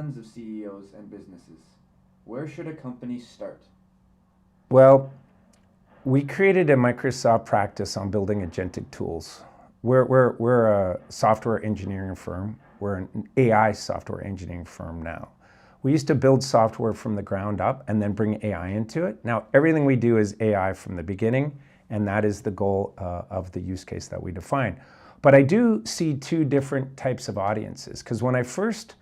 Tons of CEOs and businesses. Where should a company start? Well, we created a Microsoft practice on building agentic tools. We're a software engineering firm. We're an AI software engineering firm now. We used to build software from the ground up and then bring AI into it. Now, everything we do is AI from the beginning, and that is the goal of the use case that we define. But I do see two different types of audiences, because when I first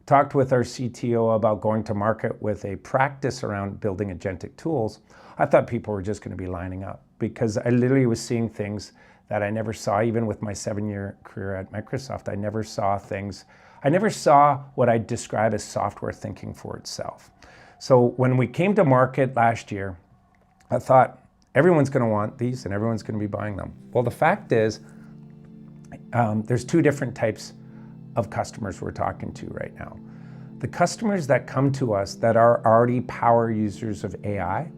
talked with our CTO about going to market with a practice around building agentic tools, I thought people were just going to be lining up, because I literally was seeing things that I never saw. Even with my 7-year career at Microsoft, I never saw what I describe as software thinking for itself. So when we came to market last year, I thought everyone's going to want these and everyone's going to be buying them. Well, the fact is, there's two different types of customers we're talking to right now. The customers that come to us that are already power users of AI,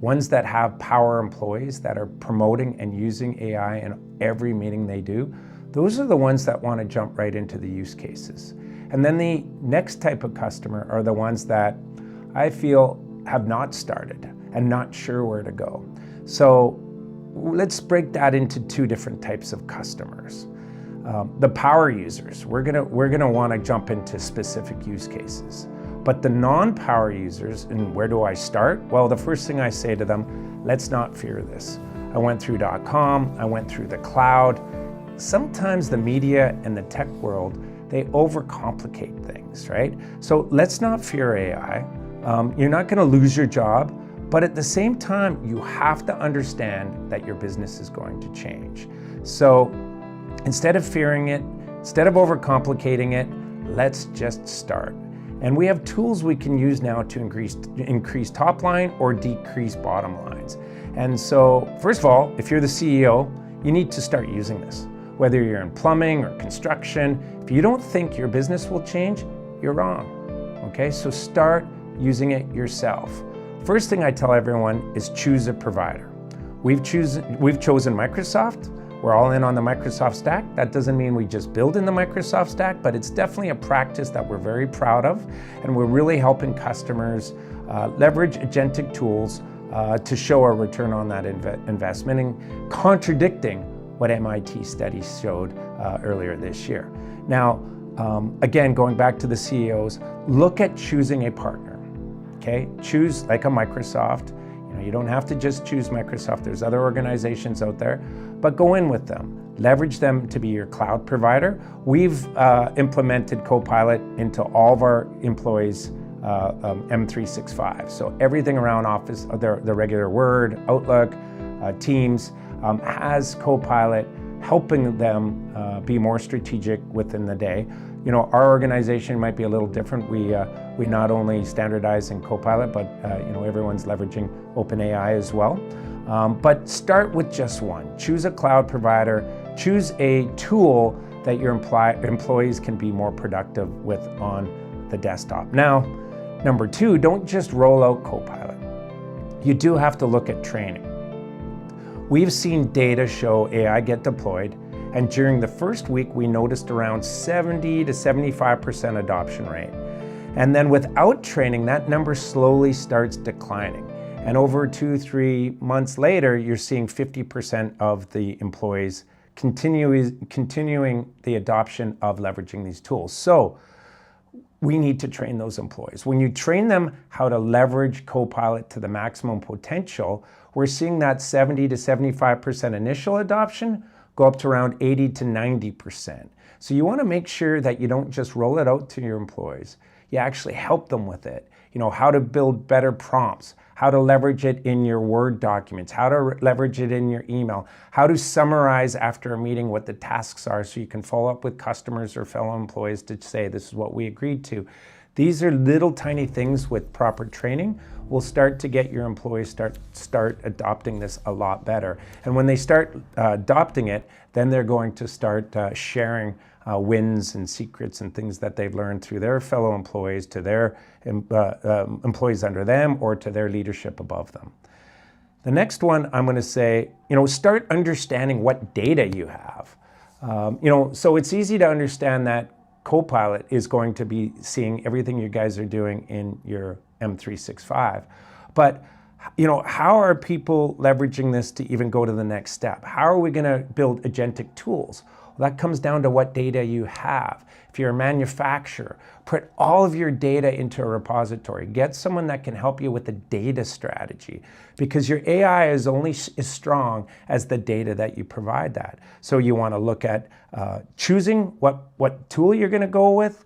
ones that have power employees that are promoting and using AI in every meeting they do, those are the ones that want to jump right into the use cases. And then the next type of customer are the ones that I feel have not started and not sure where to go. So let's break that into two different types of customers. The power users, we're gonna want to jump into specific use cases. But the non-power users, and where do I start? Well, the first thing I say to them, let's not fear this. I went through .com, I went through the cloud. Sometimes the media and the tech world, they overcomplicate things, right? So let's not fear AI. You're not gonna lose your job, but at the same time, you have to understand that your business is going to change. So instead of fearing it, instead of overcomplicating it, let's just start. And we have tools we can use now to increase top line or decrease bottom lines. And so, first of all, if you're the CEO, you need to start using this. Whether you're in plumbing or construction, if you don't think your business will change, you're wrong, okay? So start using it yourself. First thing I tell everyone is choose a provider. We've chosen Microsoft. We're all in on the Microsoft stack. That doesn't mean we just build in the Microsoft stack, but it's definitely a practice that we're very proud of, and we're really helping customers leverage agentic tools to show a return on that investment, and contradicting what MIT studies showed earlier this year. Now, again, going back to the CEOs, look at choosing a partner, okay? Choose like a Microsoft. You don't have to just choose Microsoft. There's other organizations out there, but go in with them. Leverage them to be your cloud provider. We've implemented Copilot into all of our employees' M365. So everything around Office, the regular Word, Outlook, Teams, has Copilot helping them be more strategic within the day. Our organization might be a little different. We not only standardize in Copilot, but everyone's leveraging OpenAI as well. But start with just one. Choose a cloud provider. Choose a tool that your employees can be more productive with on the desktop. Now, number two, don't just roll out Copilot. You do have to look at training. We've seen data show AI get deployed, and during the first week, we noticed around 70 to 75% adoption rate. And then without training, that number slowly starts declining. And over 2-3 months later, you're seeing 50% of the employees continuing the adoption of leveraging these tools. So we need to train those employees. When you train them how to leverage Copilot to the maximum potential, we're seeing that 70 to 75% initial adoption go up to around 80 to 90%. So you want to make sure that you don't just roll it out to your employees. You actually help them with it. How to build better prompts, how to leverage it in your Word documents, how to leverage it in your email, how to summarize after a meeting what the tasks are so you can follow up with customers or fellow employees to say, this is what we agreed to. These are little tiny things with proper training will start to get your employees start adopting this a lot better. And when they start adopting it, then they're going to start sharing wins and secrets and things that they've learned through their fellow employees, to their employees under them, or to their leadership above them. The next one, I'm going to say, start understanding what data you have. So it's easy to understand that Copilot is going to be seeing everything you guys are doing in your M365. But how are people leveraging this to even go to the next step? How are we going to build agentic tools? Well, that comes down to what data you have. If you're a manufacturer, put all of your data into a repository. Get someone that can help you with the data strategy, because your AI is only as strong as the data that you provide that. So you want to look at choosing what tool you're going to go with,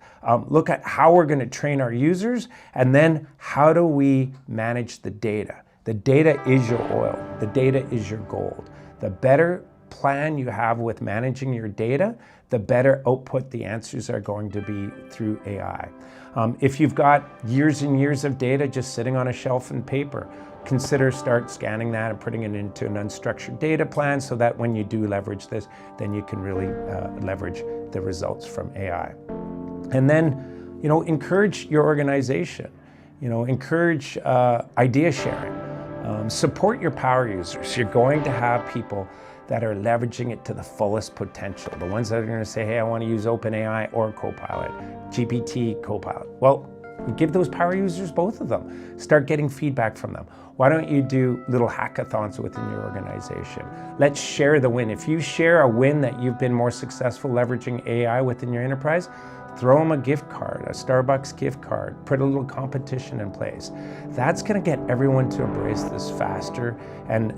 look at how we're going to train our users, and then how do we manage the data. The data is your oil. The data is your gold. The better plan you have with managing your data, the better output the answers are going to be through AI. If you've got years and years of data just sitting on a shelf in paper, consider start scanning that and putting it into an unstructured data plan, so that when you do leverage this, then you can really leverage the results from AI. And then, encourage your organization. Encourage idea sharing. Support your power users. You're going to have people that are leveraging it to the fullest potential. The ones that are going to say, hey, I want to use OpenAI or Copilot, GPT, Copilot. Well, give those power users both of them. Start getting feedback from them. Why don't you do little hackathons within your organization? Let's share the win. If you share a win that you've been more successful leveraging AI within your enterprise, throw them a gift card, a Starbucks gift card, put a little competition in place. That's going to get everyone to embrace this faster and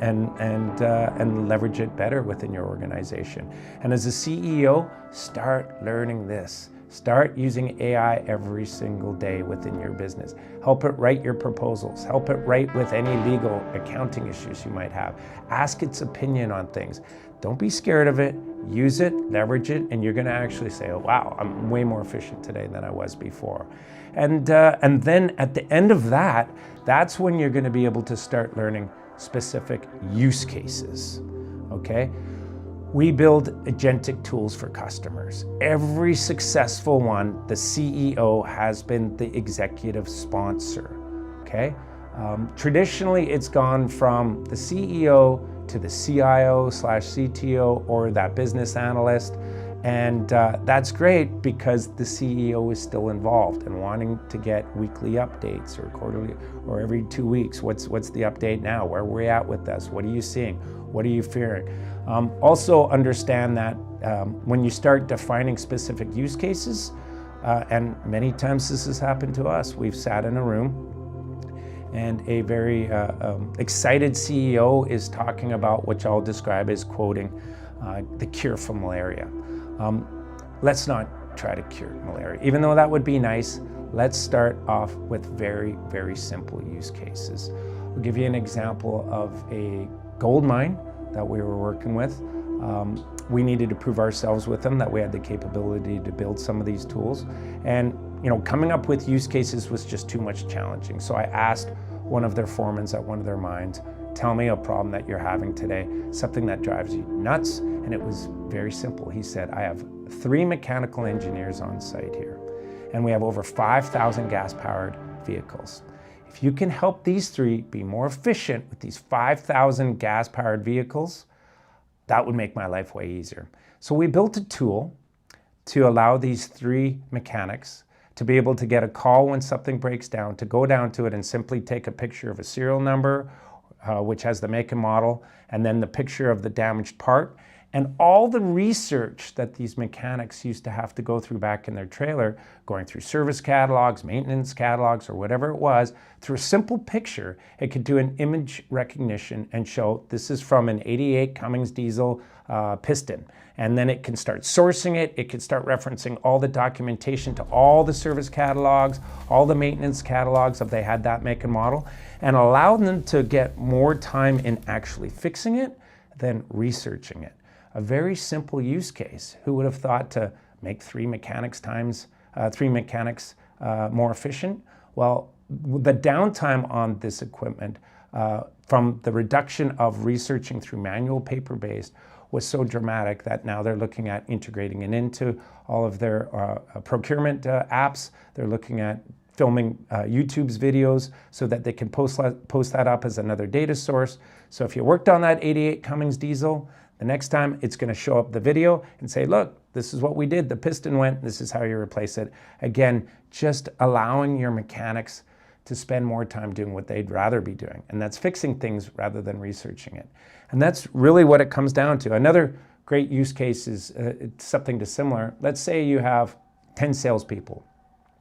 leverage it better within your organization. And as a CEO, start learning this. Start using AI every single day within your business. Help it write your proposals. Help it write with any legal accounting issues you might have. Ask its opinion on things. Don't be scared of it. Use it, leverage it, and you're going to actually say, oh, wow, I'm way more efficient today than I was before. And then at the end of that, that's when you're going to be able to start learning specific use cases, okay? We build agentic tools for customers. Every successful one, the CEO has been the executive sponsor, okay? Traditionally, it's gone from the CEO to the CIO/CTO or that business analyst. And that's great because the CEO is still involved and wanting to get weekly updates or quarterly or every 2 weeks. What's the update now? Where are we at with this? What are you seeing? What are you fearing? Also understand that when you start defining specific use cases, and many times this has happened to us, we've sat in a room and a very excited CEO is talking about, which I'll describe as quoting, the cure for malaria. Let's not try to cure malaria. Even though that would be nice, let's start off with very, very simple use cases. I'll give you an example of a gold mine that we were working with. We needed to prove ourselves with them that we had the capability to build some of these tools. And coming up with use cases was just too much challenging. So I asked one of their foremans at one of their mines, tell me a problem that you're having today, something that drives you nuts. And it was very simple. He said, I have 3 mechanical engineers on site here, and we have over 5,000 gas-powered vehicles. If you can help these 3 be more efficient with these 5,000 gas-powered vehicles, that would make my life way easier. So we built a tool to allow these 3 mechanics to be able to get a call when something breaks down, to go down to it and simply take a picture of a serial number, which has the make and model, and then the picture of the damaged part. And all the research that these mechanics used to have to go through back in their trailer, going through service catalogs, maintenance catalogs, or whatever it was, through a simple picture, it could do an image recognition and show this is from an 88 Cummins diesel piston. And then it can start sourcing it. It can start referencing all the documentation to all the service catalogs, all the maintenance catalogs if they had that make and model, and allow them to get more time in actually fixing it than researching it. A very simple use case. Who would have thought to make 3 mechanics more efficient? Well, the downtime on this equipment from the reduction of researching through manual paper-based was so dramatic that now they're looking at integrating it into all of their procurement apps. They're looking at filming YouTube's videos so that they can post that up as another data source. So if you worked on that 88 Cummins diesel, the next time it's going to show up the video and say, look, This is what we did. The piston went. This is how you replace it. Again, just allowing your mechanics to spend more time doing what they'd rather be doing. And that's fixing things rather than researching it. And that's really what it comes down to. Another great use case is something similar. Let's say you have 10 salespeople,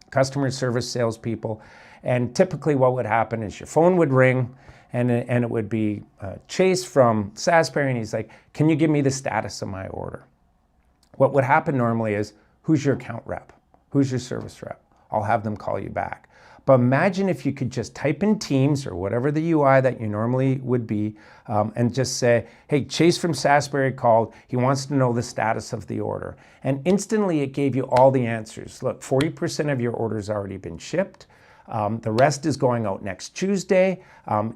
customer service salespeople, and typically what would happen is your phone would ring and it would be Chase from Sasbury, and he's like, can you give me the status of my order? What would happen normally is, who's your account rep? Who's your service rep? I'll have them call you back. But imagine if you could just type in Teams or whatever the UI that you normally would be and just say, hey, Chase from Sasbury called. He wants to know the status of the order. And instantly it gave you all the answers. Look, 40% of your order's already been shipped. The rest is going out next Tuesday.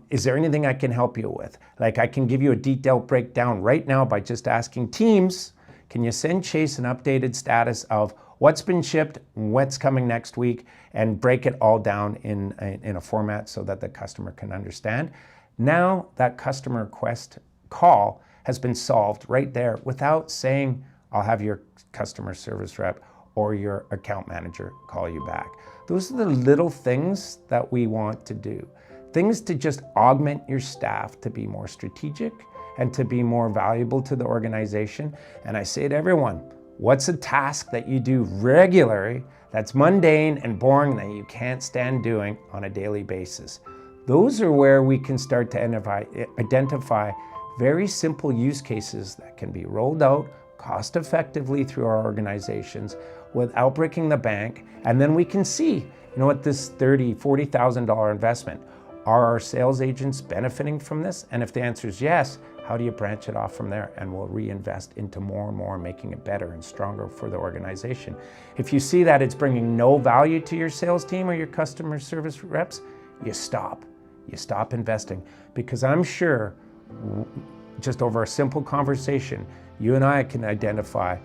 Is there anything I can help you with? Like, I can give you a detailed breakdown right now by just asking Teams, can you send Chase an updated status of what's been shipped, what's coming next week, and break it all down in a format so that the customer can understand. Now that customer request call has been solved right there without saying, I'll have your customer service rep or your account manager call you back. Those are the little things that we want to do. Things to just augment your staff to be more strategic and to be more valuable to the organization. And I say to everyone, what's a task that you do regularly that's mundane and boring that you can't stand doing on a daily basis? Those are where we can start to identify very simple use cases that can be rolled out cost effectively through our organizations without breaking the bank. And then we can see, you know what, this $30,000, $40,000 investment, are our sales agents benefiting from this? And if the answer is yes, how do you branch it off from there? And we'll reinvest into more and more, making it better and stronger for the organization. If you see that it's bringing no value to your sales team or your customer service reps, you stop. You stop investing, because I'm sure just over a simple conversation, you and I can identify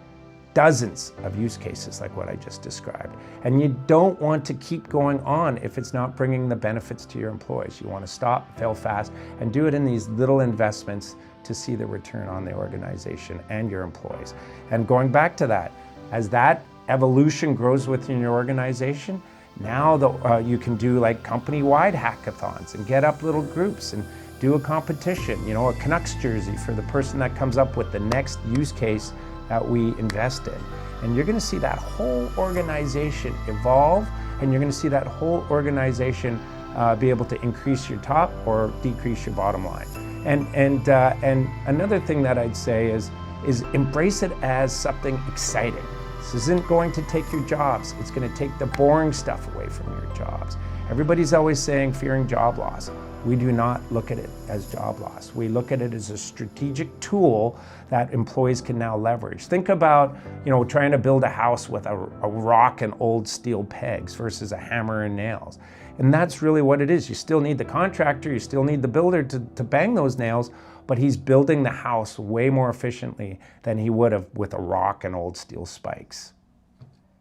dozens of use cases like what I just described. And you don't want to keep going on if it's not bringing the benefits to your employees. You want to stop, fail fast, and do it in these little investments to see the return on the organization and your employees. And going back to that, as that evolution grows within your organization, now you can do like company-wide hackathons and get up little groups and do a competition, you know, a Canucks jersey for the person that comes up with the next use case that we invest in. And you're gonna see that whole organization evolve, and you're gonna see that whole organization be able to increase your top or decrease your bottom line. And another thing that I'd say is embrace it as something exciting. This isn't going to take your jobs. It's going to take the boring stuff away from your jobs. Everybody's always saying fearing job loss. We do not look at it as job loss. We look at it as a strategic tool that employees can now leverage. Think about, you know, trying to build a house with a rock and old steel pegs versus a hammer and nails. And that's really what it is. You still need the contractor, you still need the builder to bang those nails, but he's building the house way more efficiently than he would have with a rock and old steel spikes.